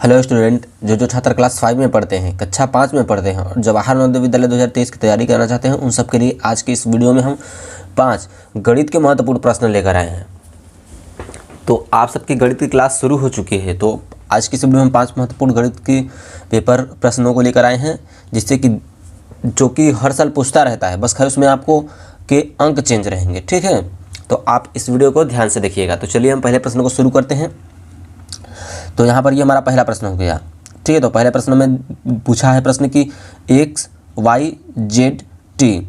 Hello student, जो छात्र class 5 में पढ़ते हैं, कक्षा 5 में पढ़ते हैं और जवाहर नवोदय विद्यालय 2023 की तैयारी करना चाहते हैं, उन सब के लिए आज की इस वीडियो में हम 5 गणित के महत्वपूर्ण प्रश्न लेकर आए हैं। तो आप सबकी गणित की क्लास शुरू हो चुकी है, तो आज की इस वीडियो में हम 5 महत्वपूर्ण गणित के पेपर प्रश्नों को लेकर आए हैं, जिससे कि जो कि हर साल पूछता रहता है, बस खैर उसमें आपको के अंक चेंज रहेंगे। ठीक है, तो आप इस वीडियो को ध्यान से देखिएगा। तो चलिए हम पहले प्रश्न को शुरू करते हैं। तो यहाँ पर ये हमारा पहला प्रश्न हो गया। ठीक है, तो पहले प्रश्न में पूछा है प्रश्न कि एक्स वाई जेड टी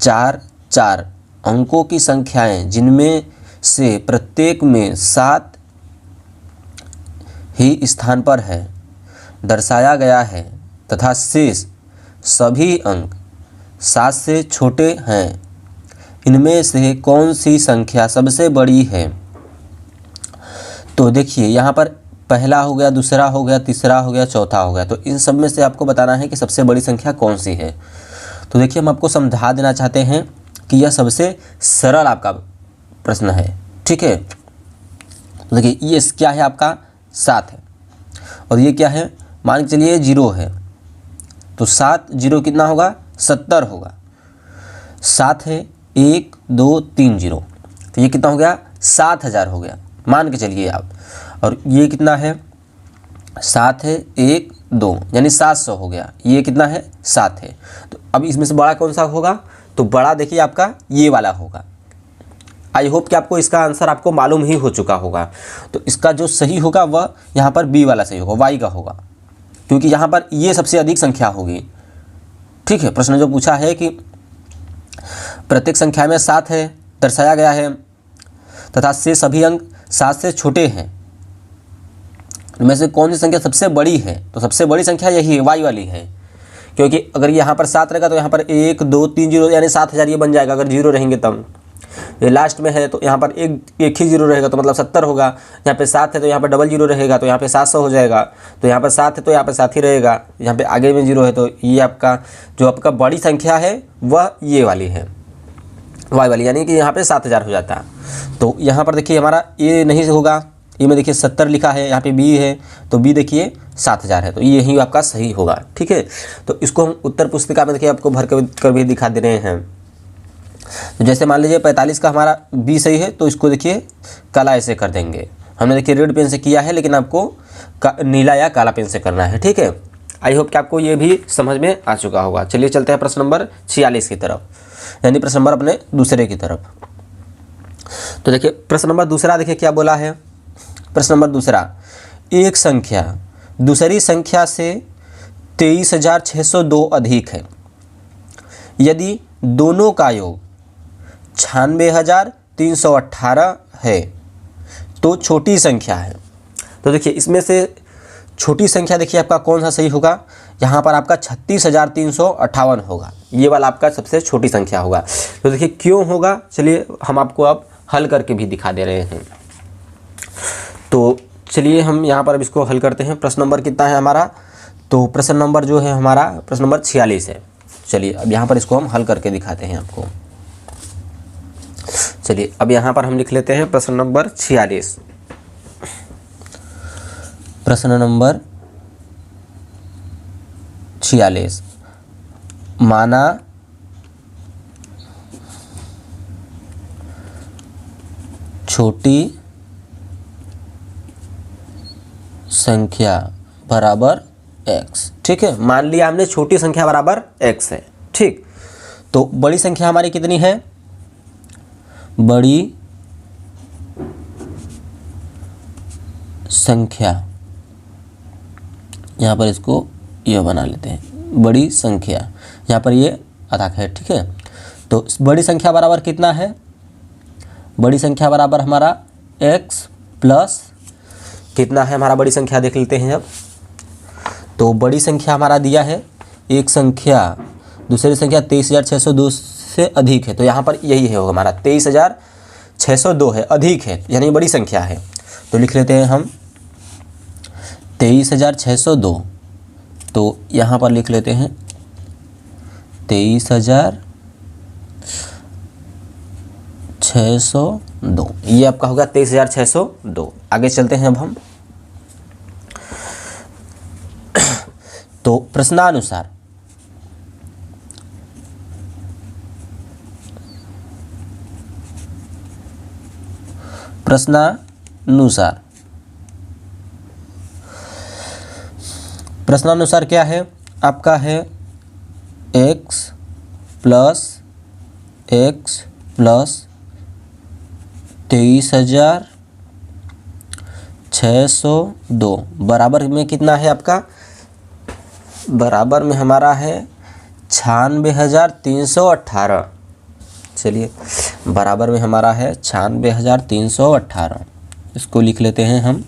4 अंकों की संख्याएं जिनमें से प्रत्येक में 7 ही स्थान पर है दर्शाया गया है तथा शेष सभी अंक 7 से छोटे हैं, इनमें से कौन सी संख्या सबसे बड़ी है। तो देखिए यहाँ पर पहला हो गया, दूसरा हो गया, तीसरा हो गया, चौथा हो गया। तो इन सब में से आपको बताना है कि सबसे बड़ी संख्या कौन सी है। तो देखिए हम आपको समझा देना चाहते हैं कि यह सबसे सरल आपका प्रश्न है। ठीक है, तो देखिए ये क्या है, आपका 7 है और ये क्या है, मान के चलिए 0 है। तो 7 0 कितना होगा, 70 होगा। 7 है 1 2 3 0, तो ये कितना हो गया, 7000 हो गया, मान के चलिए आप। और ये कितना है, 7 है 1 2, यानी 700 हो गया। ये कितना है, 7 है। तो अब इसमें से बड़ा कौन सा होगा, तो बड़ा देखिए आपका ये वाला होगा। आई होप कि आपको इसका आंसर आपको मालूम ही हो चुका होगा। तो इसका जो सही होगा वह यहाँ पर बी वाला सही होगा, वाई का होगा, क्योंकि यहाँ पर ये सबसे अधिक संख्या होगी। ठीक है, प्रश्न जो पूछा है कि प्रत्येक संख्या में 7 है दर्शाया गया है तथा से सभी अंक 7 से छोटे हैं, इनमें से कौन सी संख्या सबसे बड़ी है। तो सबसे बड़ी संख्या यही है, वाई वाली है, क्योंकि अगर यहाँ पर 7 रहेगा तो यहाँ पर 1 2 3 0, यानी 7000 ये बन जाएगा। अगर 0 रहेंगे तब ये लास्ट में है, तो यहाँ पर एक ही 0 रहेगा, तो मतलब 70 होगा। यहाँ पे 7 है तो यहाँ पर डबल 0 रहेगा, तो यहाँ पे 700 हो जाएगा। तो यहाँ पर 7 है तो यहाँ पर 7 ही रहेगा, यहाँ पे आगे में 0 है, तो ये आपका जो आपका बड़ी संख्या है वह ये वाली है, वाई वाली, यानी कि यहाँ पे 7000 हो जाता है। तो यहाँ पर देखिए हमारा ए नहीं होगा, ये में देखिए 70 लिखा है, यहाँ पे बी है, तो बी देखिए 7000 है, तो ये यही आपका सही होगा। ठीक है, तो इसको हम उत्तर पुस्तिका में देखिए आपको भर कर भी दिखा दे रहे हैं। तो जैसे मान लीजिए 45 का हमारा बी सही है, तो इसको देखिए काला ऐसे कर देंगे। हमने देखिए रेड पेन से किया है, लेकिन आपको नीला या काला पेन से करना है। ठीक है, आई होप कि आपको ये भी समझ में आ चुका होगा। चलिए चलते हैं प्रश्न नंबर 46 की तरफ, यानी प्रश्न नंबर अपने दूसरे की तरफ। तो देखिए प्रश्न नंबर दूसरा देखिए क्या बोला है। प्रश्न नंबर दूसरा, एक संख्या दूसरी संख्या से 23,602 अधिक है यदि दोनों का योग 96,318 है तो छोटी संख्या है। तो देखिए इसमें से छोटी संख्या देखिए आपका कौन सा सही होगा, यहाँ पर आपका 36,358 होगा, ये वाला आपका सबसे छोटी संख्या होगा। तो देखिए क्यों होगा, चलिए हम आपको अब हल करके भी दिखा दे रहे हैं। तो चलिए हम यहाँ पर अब इसको हल करते हैं। प्रश्न नंबर कितना है हमारा, तो प्रश्न नंबर जो है हमारा प्रश्न नंबर 46 है। चलिए अब यहाँ पर इसको हम हल करके दिखाते हैं आपको। चलिए अब यहाँ पर हम लिख लेते हैं प्रश्न नंबर 46। प्रश्न नंबर 46, माना छोटी संख्या बराबर x। ठीक है, मान लिया हमने छोटी संख्या बराबर x है। ठीक, तो बड़ी संख्या हमारी कितनी है, बड़ी संख्या, यहाँ पर इसको यह बना लेते हैं, बड़ी संख्या, यहाँ पर ये अथाक है। ठीक है, तो बड़ी संख्या बराबर कितना है, बड़ी संख्या बराबर हमारा x प्लस कितना है हमारा, बड़ी संख्या देख लेते हैं अब। तो बड़ी संख्या हमारा दिया है, एक संख्या दूसरी संख्या 23,602 से अधिक है, तो यहाँ पर यही है होगा हमारा 23,602 है, अधिक है, यानी बड़ी संख्या है। तो लिख लेते हैं हम 23,602, तो यहाँ पर लिख लेते हैं 23,602, ये आपका होगा 23,602। आगे चलते हैं अब हम। तो प्रश्नानुसार प्रश्नानुसार क्या है आपका है x प्लस 23,602 बराबर में कितना है आपका, बराबर में हमारा है 96,318। चलिए बराबर में हमारा है 96,318, इसको लिख लेते हैं हम।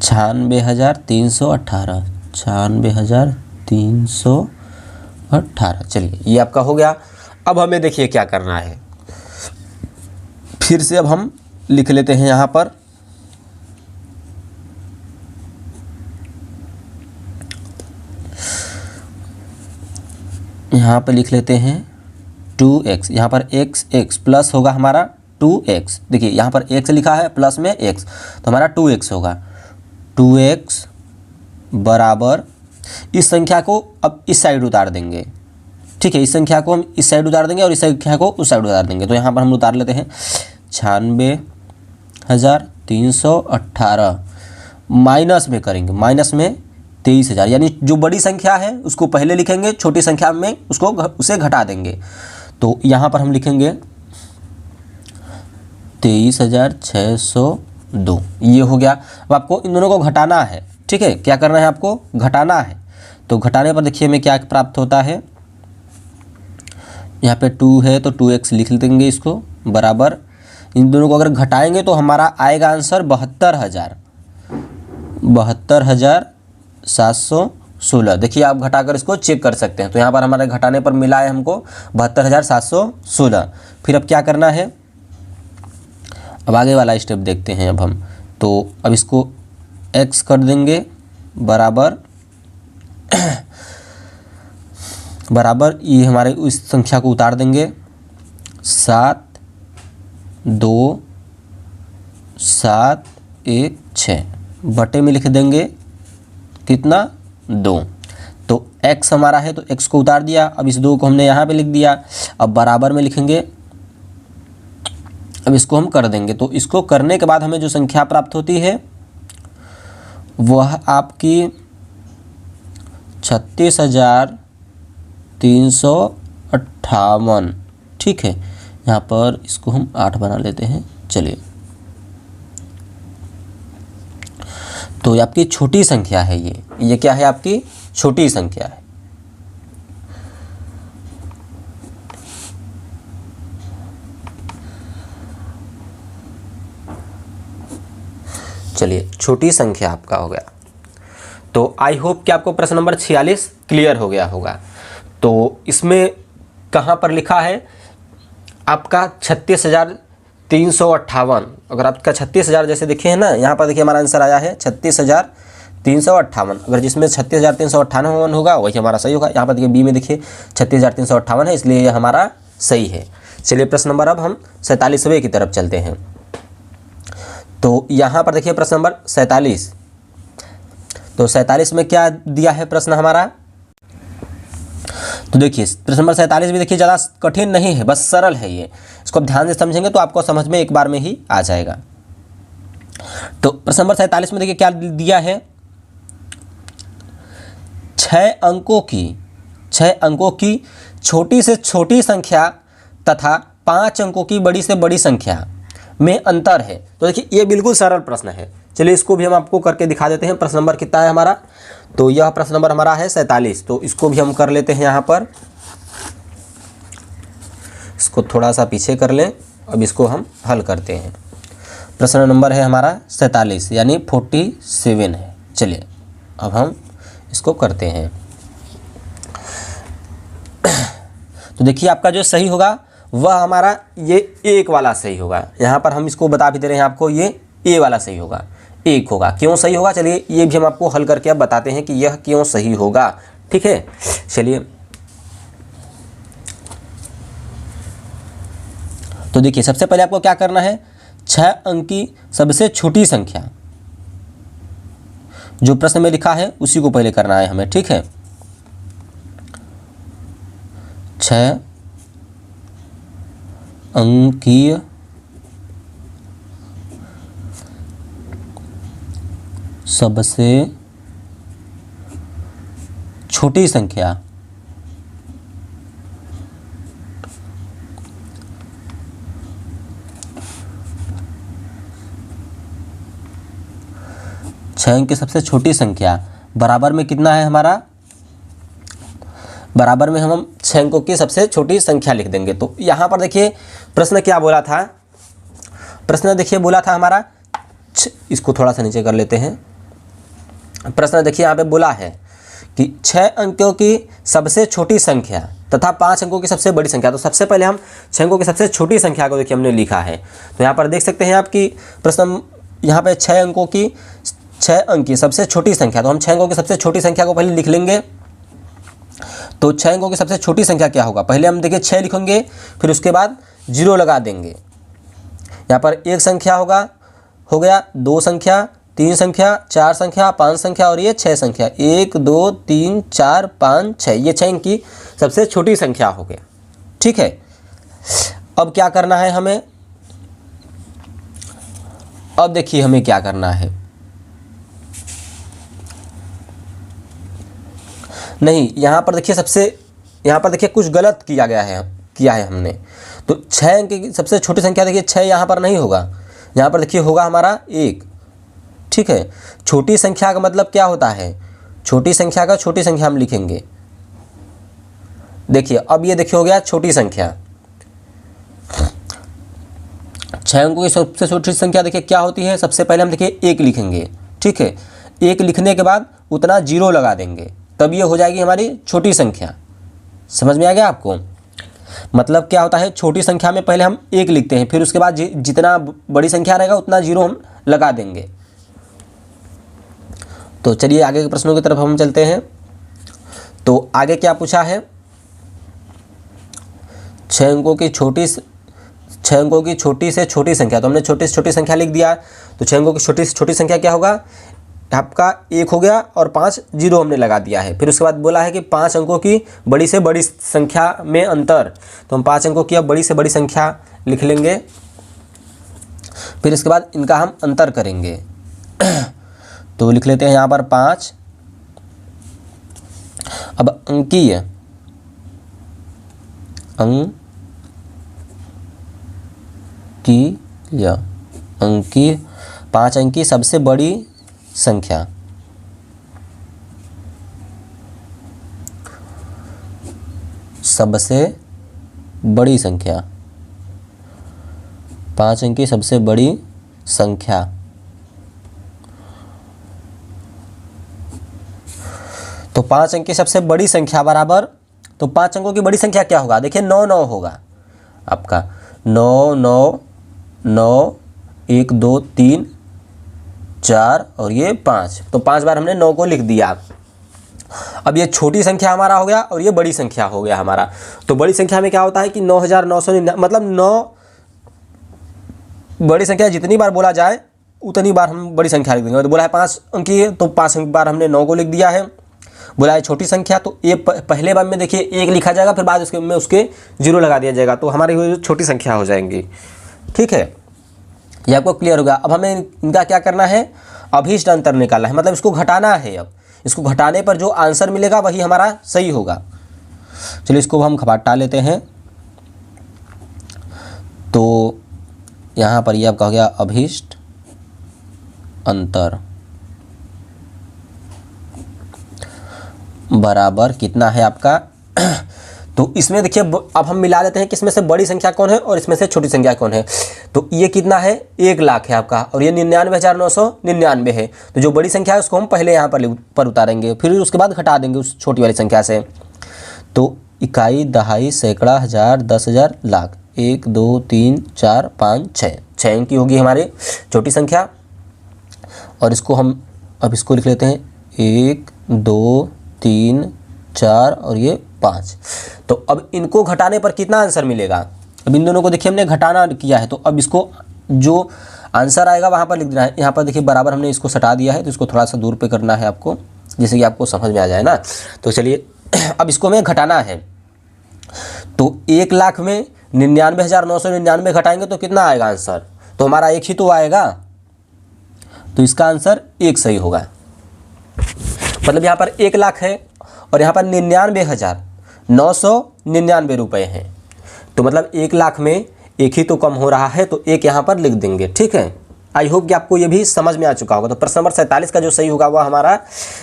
96,318, 96,318। चलिए ये आपका हो गया। अब हमें देखिए क्या करना है, फिर से अब हम लिख लेते हैं यहाँ पर लिख लेते हैं 2x। यहाँ पर x प्लस होगा हमारा 2x। देखिए यहाँ पर x लिखा है प्लस में x, तो हमारा 2x होगा। 2x बराबर इस संख्या को अब इस साइड उतार देंगे, ठीक है। इस संख्या को हम इस साइड उतार देंगे और इस संख्या को उस साइड उतार देंगे। तो यहाँ पर हम उतार लेते हैं 96,318 माइनस में करेंगे, माइनस में 23,000, यानी जो बड़ी संख्या है उसको पहले लिखेंगे, छोटी संख्या में उसे घटा देंगे। तो यहाँ पर हम लिखेंगे 23,602, ये हो गया। अब आपको इन दोनों को घटाना है, ठीक है। क्या करना है आपको, घटाना है। तो घटाने पर देखिए हमें क्या प्राप्त होता है, यहाँ पे 2 है तो 2x लिख देंगे इसको, बराबर इन दोनों को अगर घटाएंगे तो हमारा आएगा आंसर 72,716। देखिए आप घटाकर इसको चेक कर सकते हैं। तो यहाँ पर हमारे घटाने पर मिला है हमको 72,716। फिर अब क्या करना है, अब आगे वाला स्टेप देखते हैं अब हम। तो अब इसको x कर देंगे बराबर ये हमारे इस संख्या को उतार देंगे 7,2,7,1,6 बटे में लिख देंगे कितना, 2। तो x हमारा है तो x को उतार दिया। अब इस 2 को हमने यहाँ पे लिख दिया। अब बराबर में लिखेंगे, अब इसको हम कर देंगे। तो इसको करने के बाद हमें जो संख्या प्राप्त होती है वह आपकी 36,358, ठीक है। यहाँ पर इसको हम 8 बना लेते हैं। चलिए तो ये आपकी छोटी संख्या है, ये क्या है, आपकी छोटी संख्या है। चलिए छोटी संख्या आपका हो गया। तो आई होप कि आपको प्रश्न नंबर 46 क्लियर हो गया होगा। तो इसमें कहाँ पर लिखा है आपका 36,358। अगर आपका 36,000 जैसे देखे हैं ना, यहाँ पर देखिए हमारा आंसर आया है 36,358। अगर जिसमें 36,358 होगा वही हमारा सही होगा। यहाँ पर देखिए बी में देखिए 36,358 है, इसलिए ये हमारा सही है। चलिए प्रश्न नंबर अब हम 47वें की तरफ चलते हैं। तो यहाँ पर देखिए प्रश्न नंबर 47। तो 47 में क्या दिया है प्रश्न हमारा, तो देखिए प्रश्न नंबर 47 भी देखिए ज़्यादा कठिन नहीं है, बस सरल है ये। इसको आप ध्यान से समझेंगे तो आपको समझ में एक बार में ही आ जाएगा। तो प्रश्न नंबर 47 में देखिए क्या दिया है, 6 अंकों की छोटी से छोटी संख्या तथा 5 अंकों की बड़ी से बड़ी संख्या में अंतर है। तो देखिए ये बिल्कुल सरल प्रश्न है। चलिए इसको भी हम आपको करके दिखा देते हैं। प्रश्न नंबर कितना है हमारा, तो यह प्रश्न नंबर हमारा है 47। तो इसको भी हम कर लेते हैं यहाँ पर, इसको थोड़ा सा पीछे कर लें। अब इसको हम हल करते हैं। प्रश्न नंबर है हमारा 47 यानी 47 है। चलिए अब हम इसको करते हैं। तो देखिए आपका जो सही होगा वह हमारा ये एक वाला सही होगा। यहाँ पर हम इसको बता भी दे रहे हैं आपको, ये ए वाला सही होगा, एक होगा। क्यों सही होगा, चलिए ये भी हम आपको हल करके अब बताते हैं कि यह क्यों सही होगा, ठीक है। चलिए तो देखिए सबसे पहले आपको क्या करना है, 6 अंक की सबसे छोटी संख्या जो प्रश्न में लिखा है उसी को पहले करना है हमें, ठीक है। 6 अंकीय सबसे छोटी संख्या छः अंक की सबसे छोटी संख्या बराबर में कितना है हमारा, बराबर में हम 6 अंकों की सबसे छोटी संख्या लिख देंगे। तो यहाँ पर देखिए प्रश्न क्या बोला था, प्रश्न देखिए बोला था हमारा, इसको थोड़ा सा नीचे कर लेते हैं। प्रश्न देखिए यहाँ पे बोला है कि 6 अंकों की सबसे छोटी संख्या तथा 5 अंकों की सबसे बड़ी संख्या। तो सबसे पहले हम 6 अंकों की सबसे छोटी संख्या को देखिए हमने लिखा है। तो यहाँ पर देख सकते हैं आपकी प्रश्न यहाँ पे 6 अंक की सबसे छोटी संख्या। तो हम 6 अंकों की सबसे छोटी संख्या को पहले लिख लेंगे। तो 6 अंकों की सबसे छोटी संख्या क्या होगा, पहले हम देखिए 6 लिखेंगे, फिर उसके बाद 0 लगा देंगे। यहाँ पर 1 संख्या हो गया, 2 संख्या, 3 संख्या, 4 संख्या, 5 संख्या और ये 6 संख्या। 1 2 3 4 5 6, ये 6 अंक की सबसे छोटी संख्या हो गया, ठीक है। अब क्या करना है हमें, अब देखिए हमें क्या करना है, नहीं यहाँ पर देखिए कुछ गलत किया है हमने। तो 6 अंक की सबसे छोटी संख्या देखिए 6 यहाँ पर नहीं होगा, यहाँ पर देखिए होगा हमारा 1, ठीक है। छोटी संख्या का मतलब क्या होता है, छोटी संख्या का छोटी संख्या हम लिखेंगे। देखिए अब ये देखिए हो गया छोटी संख्या। 6 अंकों की सबसे छोटी संख्या देखिए क्या होती है, सबसे पहले हम देखिए 1 लिखेंगे, ठीक है। 1 लिखने के बाद उतना 0 लगा देंगे, तब ये हो जाएगी हमारी छोटी संख्या। समझ में आ गया आपको, मतलब क्या होता है, छोटी संख्या में पहले हम 1 लिखते हैं, फिर उसके बाद जितना बड़ी संख्या रहेगा उतना 0 हम लगा देंगे। तो चलिए आगे के प्रश्नों की तरफ हम चलते हैं। तो आगे क्या पूछा है, 6 अंकों की छोटी से छोटी संख्या। तो हमने छोटी से छोटी संख्या लिख दिया। तो 6 अंकों की छोटी से छोटी संख्या क्या होगा, आपका 1 हो गया और 5 0 हमने लगा दिया है। फिर उसके बाद बोला है कि 5 अंकों की बड़ी से बड़ी संख्या में अंतर। तो हम 5 अंकों की अब बड़ी से बड़ी संख्या लिख लेंगे, फिर इसके बाद इनका हम अंतर करेंगे। तो लिख लेते हैं यहाँ पर 5। अब अंकीय 5 अंक की सबसे बड़ी संख्या सबसे बड़ी संख्या 5 अंक की सबसे बड़ी संख्या। तो 5 अंक की सबसे बड़ी संख्या बराबर, तो 5 अंकों की बड़ी संख्या क्या होगा, देखिए 9 9 होगा आपका, 9 9 9 1 2 3 4 और ये 5। तो 5 बार हमने 9 को लिख दिया। अब ये छोटी संख्या हमारा हो गया और ये बड़ी संख्या हो गया हमारा। तो बड़ी संख्या में क्या होता है कि 9999, मतलब 9 बड़ी संख्या जितनी बार बोला जाए उतनी बार हम बड़ी संख्या लिख देंगे। तो बोला है 5 अंकी है, तो 5 बार हमने 9 को लिख दिया है। बोला है छोटी संख्या, तो ये पहले बार में देखिए 1 लिखा जाएगा, फिर बाद उसके में उसके 0 लगा दिया जाएगा, तो हमारी छोटी संख्या हो जाएंगी, ठीक है। ये आपको क्लियर होगा। अब हमें इनका क्या करना है, अभीष्ट अंतर निकालना है, मतलब इसको घटाना है। अब इसको घटाने पर जो आंसर मिलेगा वही हमारा सही होगा। चलिए इसको हम घटा लेते हैं। तो यहाँ पर ये आपका हो गया अभीष्ट अंतर बराबर कितना है आपका। तो इसमें देखिए अब हम मिला लेते हैं कि इसमें से बड़ी संख्या कौन है और इसमें से छोटी संख्या कौन है। तो ये कितना है, 1 लाख है आपका, और ये 99,999 है। तो जो बड़ी संख्या है उसको हम पहले यहाँ पर उतारेंगे, फिर उसके बाद घटा देंगे उस छोटी वाली संख्या से। तो इकाई, दहाई, सैकड़ा, हज़ार, 10,000, लाख, 1 2 3 4 5 6 अंक की होगी हमारी छोटी संख्या। और इसको हम अब इसको लिख लेते हैं 1 2 3 4 और ये 5। तो अब इनको घटाने पर कितना आंसर मिलेगा। अब इन दोनों को देखिए हमने घटाना किया है, तो अब इसको जो आंसर आएगा वहाँ पर लिख देना है। यहाँ पर देखिए बराबर हमने इसको सटा दिया है, तो इसको थोड़ा सा दूर पे करना है आपको, जैसे कि आपको समझ में आ जाए ना। तो चलिए अब इसको हमें घटाना है। तो 1 लाख में 99,999 घटाएंगे तो कितना आएगा आंसर? तो हमारा एक ही तो आएगा, तो इसका आंसर 1 सही होगा। मतलब यहाँ पर 1 लाख है और यहाँ पर 99,999 रुपये हैं, तो मतलब 1 लाख में एक ही तो कम हो रहा है, तो 1 यहाँ पर लिख देंगे। ठीक है, आई होप कि आपको ये भी समझ में आ चुका होगा। तो प्रश्न नंबर 47 का जो सही होगा वह हमारा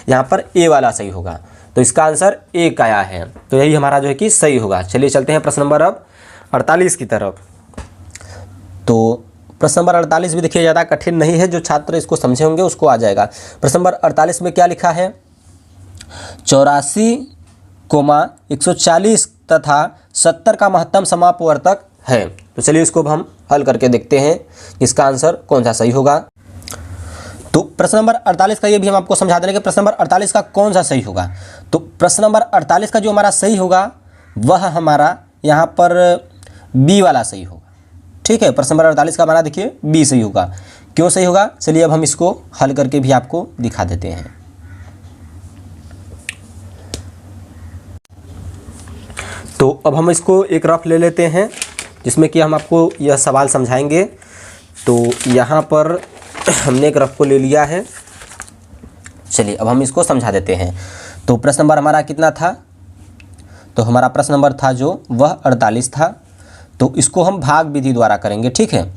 यहाँ पर ए वाला सही होगा, तो इसका आंसर 1 आया है, तो यही हमारा जो है कि सही होगा। चलिए चलते हैं प्रश्न नंबर अब 48 की तरफ। तो प्रश्न नंबर 48 भी देखिए ज़्यादा कठिन नहीं है, जो छात्र इसको समझे होंगे उसको आ जाएगा। प्रश्न नंबर 48 में क्या लिखा है? 84,140 तथा 70 का महत्तम समापवर्तक है। तो चलिए इसको हम हल करके देखते हैं इसका आंसर कौन सा सही होगा। तो प्रश्न नंबर 48 का ये भी हम आपको समझा देंगे कि प्रश्न नंबर 48 का कौन सा सही होगा। तो प्रश्न नंबर 48 का जो हमारा सही होगा वह हमारा यहाँ पर बी वाला सही होगा। ठीक है, प्रश्न नंबर 48 का हमारा देखिए बी सही होगा। क्यों सही होगा, चलिए अब हम इसको हल करके भी आपको दिखा देते हैं। तो अब हम इसको एक रफ ले लेते हैं जिसमें कि हम आपको यह सवाल समझाएंगे। तो यहाँ पर हमने एक रफ को ले लिया है, चलिए अब हम इसको समझा देते हैं। तो प्रश्न नंबर हमारा कितना था? तो हमारा प्रश्न नंबर था जो वह 48 था। तो इसको हम भाग विधि द्वारा करेंगे। ठीक है,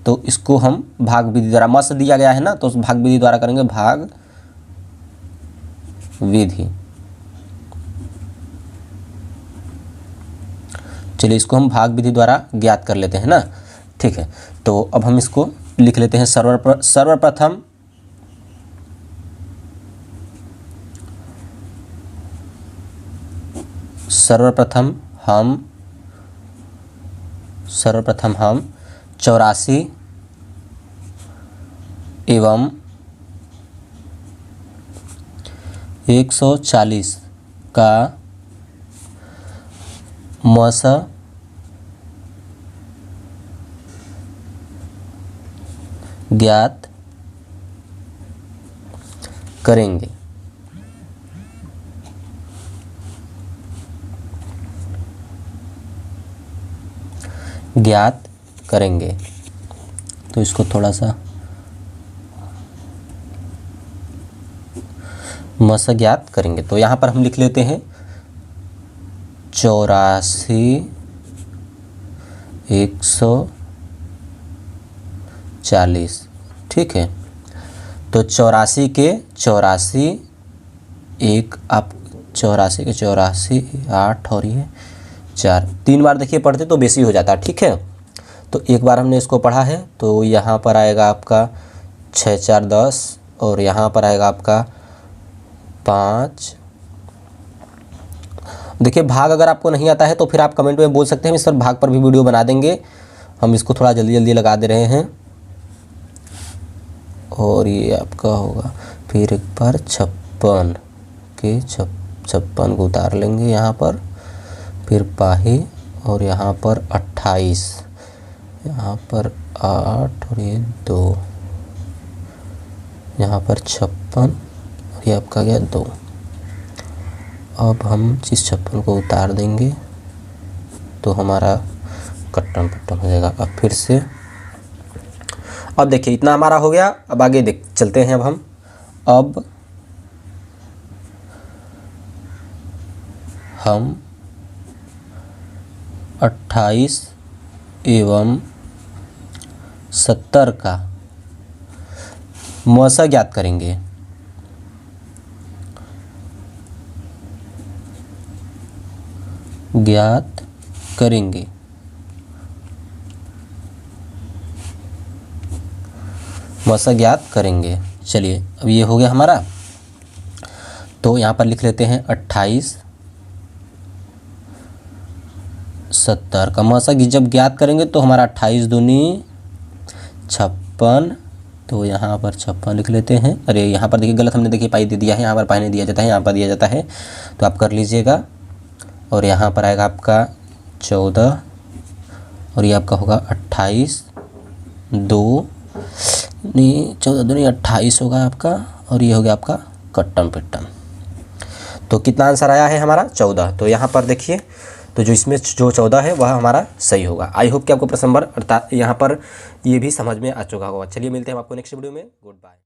तो इसको हम भाग विधि द्वारा, मस दिया गया है ना, तो उस भाग विधि द्वारा करेंगे, भाग विधि। चलिए इसको हम भाग विधि द्वारा ज्ञात कर लेते हैं ना। ठीक है, तो अब हम इसको लिख लेते हैं। सर्वप्रथम हम 84 एवं 140 का मस ज्ञात करेंगे। तो इसको थोड़ा सा मस ज्ञात करेंगे। तो यहाँ पर हम लिख लेते हैं 84 140। ठीक है, तो 84 के 84, एक आप 84 के 84, 8 और ये 4, 3 बार देखिए पढ़ते तो बेसी हो जाता है। ठीक है, तो एक बार हमने इसको पढ़ा है, तो यहाँ पर आएगा आपका 6 4 10 और यहाँ पर आएगा आपका 5। देखिए भाग अगर आपको नहीं आता है तो फिर आप कमेंट में बोल सकते हैं, इस पर भाग पर भी वीडियो बना देंगे। हम इसको थोड़ा जल्दी जल्दी लगा दे रहे हैं। और ये आपका होगा फिर एक बार 56 के 56 को उतार लेंगे यहाँ पर, फिर पाही और यहाँ पर 28, यहाँ पर 8 और ये 2, यहाँ पर 56 और ये आपका गया 2। अब हम इस 56 को उतार देंगे तो हमारा कट्टन पट्टन हो जाएगा। अब फिर से, अब देखिए इतना हमारा हो गया। अब आगे देख चलते हैं। अब हम 28 एवं 70 का मौसा ज्ञात करेंगे। मौसा ज्ञात करेंगे। चलिए अब ये हो गया हमारा। तो यहाँ पर लिख लेते हैं 28 70 का मौसा जब ज्ञात करेंगे तो हमारा 28 दूनी 56। तो यहाँ पर 56 लिख लेते हैं। अरे यहाँ पर देखिए गलत हमने देखिए पाई दे दिया है, यहाँ पर पाई नहीं दिया जाता है, यहाँ पर दिया जाता है, तो आप कर लीजिएगा। और यहाँ पर आएगा आपका 14 और ये आपका होगा 28 2 नहीं 14 दूनी 28 होगा आपका, और ये हो गया आपका कट्टम पिट्टम। तो कितना आंसर आया है हमारा 14। तो यहाँ पर देखिए, तो जो इसमें जो 14 है वह हमारा सही होगा। आई होप कि आपको प्रश्न नंबर अर्थात यहाँ पर ये भी समझ में आ चुका होगा। चलिए मिलते हैं आपको नेक्स्ट वीडियो में। Good bye.